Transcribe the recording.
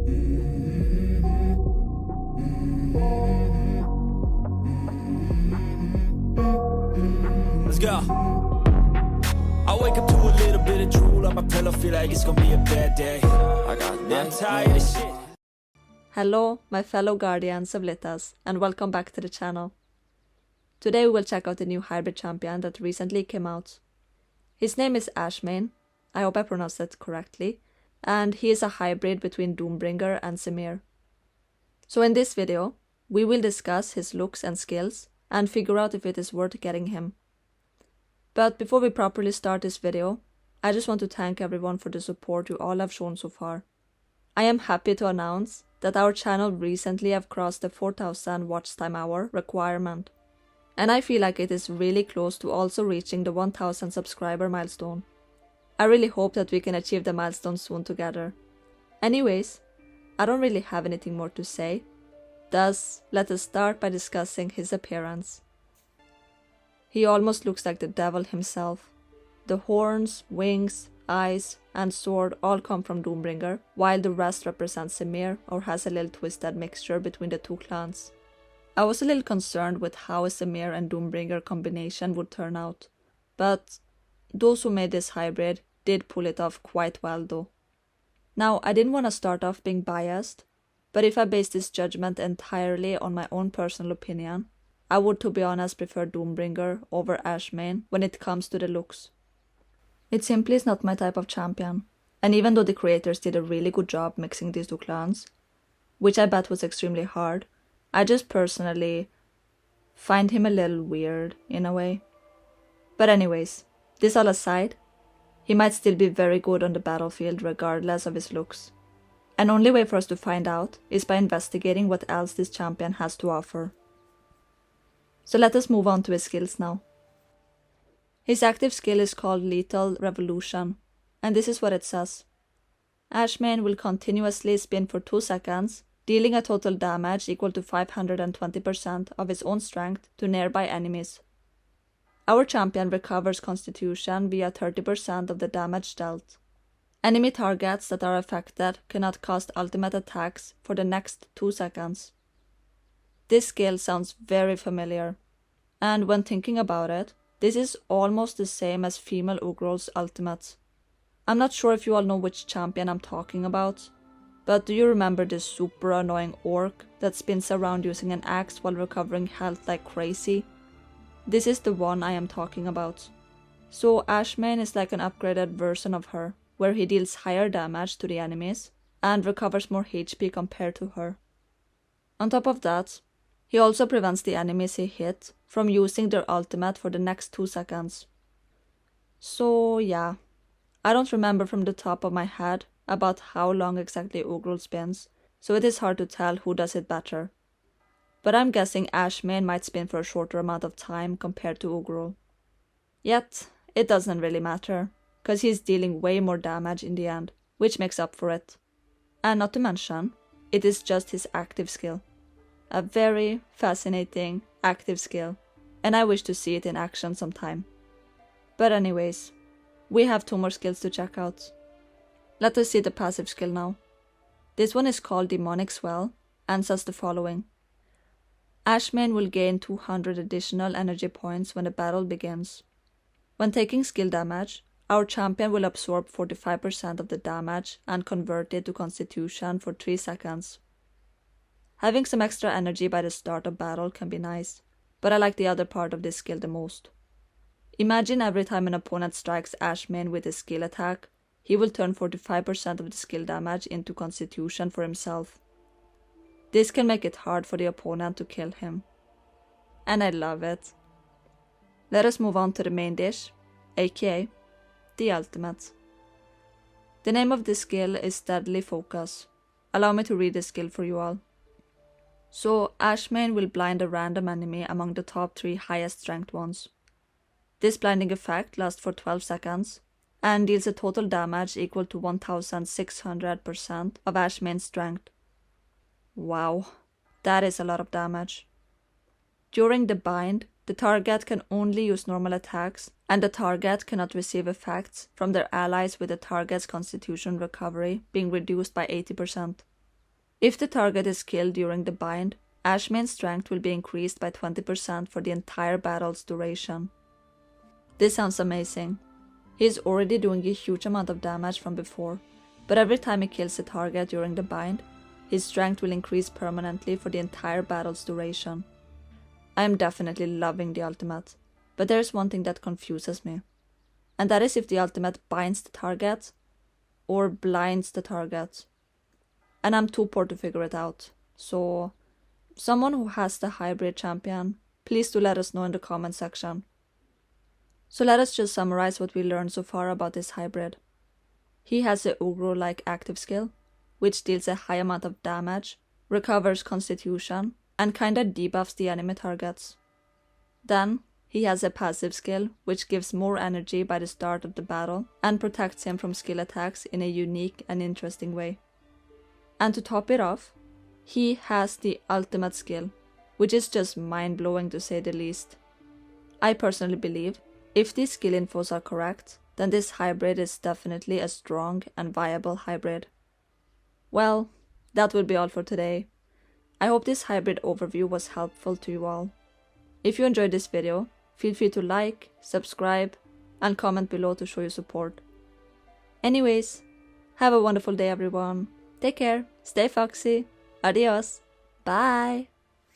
Let's go. I wake up to a little bit of drool on my pillow, feel like it's gonna be a bad day. I'm tired of shit. Hello, my fellow guardians of Lithas, and welcome back to the channel. Today we will check out the new hybrid champion that recently came out. His name is Ashmayne, I hope I pronounced that correctly, and he is a hybrid between Doombringer and Semir. So in this video, we will discuss his looks and skills, and figure out if it is worth getting him. But before we properly start this video, I just want to thank everyone for the support you all have shown so far. I am happy to announce that our channel recently have crossed the 4,000 watch time hour requirement. And I feel like it is really close to also reaching the 1,000 subscriber milestone. I really hope that we can achieve the milestone soon together. Anyways, I don't really have anything more to say. Thus, let us start by discussing his appearance. He almost looks like the devil himself. The horns, wings, eyes, and sword all come from Doombringer, while the rest represents Semir or has a little twisted mixture between the two clans. I was a little concerned with how a Semir and Doombringer combination would turn out, but those who made this hybrid did pull it off quite well though. Now, I didn't want to start off being biased, but if I base this judgment entirely on my own personal opinion, I would, to be honest, prefer Doombringer over Ashmayne when it comes to the looks. It simply is not my type of champion, and even though the creators did a really good job mixing these two clans, which I bet was extremely hard, I just personally find him a little weird in a way. But anyways, this all aside, he might still be very good on the battlefield regardless of his looks. An only way for us to find out is by investigating what else this champion has to offer. So let us move on to his skills now. His active skill is called Lethal Revolution, and this is what it says. Ashmayne will continuously spin for 2 seconds, dealing a total damage equal to 520% of his own strength to nearby enemies. Our champion recovers constitution via 30% of the damage dealt. Enemy targets that are affected cannot cast ultimate attacks for the next 2 seconds. This skill sounds very familiar, and when thinking about it, this is almost the same as female Ugrol's ultimates. I'm not sure if you all know which champion I'm talking about, but do you remember this super annoying orc that spins around using an axe while recovering health like crazy? This is the one I am talking about. So Ashmayne is like an upgraded version of her, where he deals higher damage to the enemies and recovers more HP compared to her. On top of that, he also prevents the enemies he hit from using their ultimate for the next 2 seconds. So yeah, I don't remember from the top of my head about how long exactly Ugrol spins, so it is hard to tell who does it better. But I'm guessing Ashmayne might spin for a shorter amount of time compared to Ugrol. Yet, it doesn't really matter, cause he's dealing way more damage in the end, which makes up for it. And not to mention, it is just his active skill. A very fascinating active skill, and I wish to see it in action sometime. But anyways, we have 2 more skills to check out. Let us see the passive skill now. This one is called Demonic Swell, and says the following. Ashmayne will gain 200 additional energy points when the battle begins. When taking skill damage, our champion will absorb 45% of the damage and convert it to constitution for 3 seconds. Having some extra energy by the start of battle can be nice, but I like the other part of this skill the most. Imagine every time an opponent strikes Ashmayne with a skill attack, he will turn 45% of the skill damage into constitution for himself. This can make it hard for the opponent to kill him. And I love it. Let us move on to the main dish, aka the ultimate. The name of this skill is Deadly Focus. Allow me to read this skill for you all. So, Ashmayne will blind a random enemy among the top 3 highest ranked ones. This blinding effect lasts for 12 seconds, and deals a total damage equal to 1600% of Ashmayne's strength. Wow, that is a lot of damage. During the bind, the target can only use normal attacks, and the target cannot receive effects from their allies with the target's constitution recovery being reduced by 80%. If the target is killed during the bind, Ashmayne's strength will be increased by 20% for the entire battle's duration. This sounds amazing. He is already doing a huge amount of damage from before, but every time he kills a target during the bind, his strength will increase permanently for the entire battle's duration. I am definitely loving the ultimate, but there is one thing that confuses me, and that is if the ultimate binds the target or blinds the target. And I'm too poor to figure it out, so someone who has the hybrid champion, please do let us know in the comment section. So let us just summarize what we learned so far about this hybrid. He has a Ugro-like active skill, which deals a high amount of damage, recovers constitution, and kinda debuffs the enemy targets. Then, he has a passive skill, which gives more energy by the start of the battle, and protects him from skill attacks in a unique and interesting way. And to top it off, he has the ultimate skill, which is just mind-blowing to say the least. I personally believe, if these skill infos are correct, then this hybrid is definitely a strong and viable hybrid. Well, that will be all for today. I hope this hybrid overview was helpful to you all. If you enjoyed this video, feel free to like, subscribe, and comment below to show your support. Anyways, have a wonderful day everyone. Take care, stay foxy, adios, bye!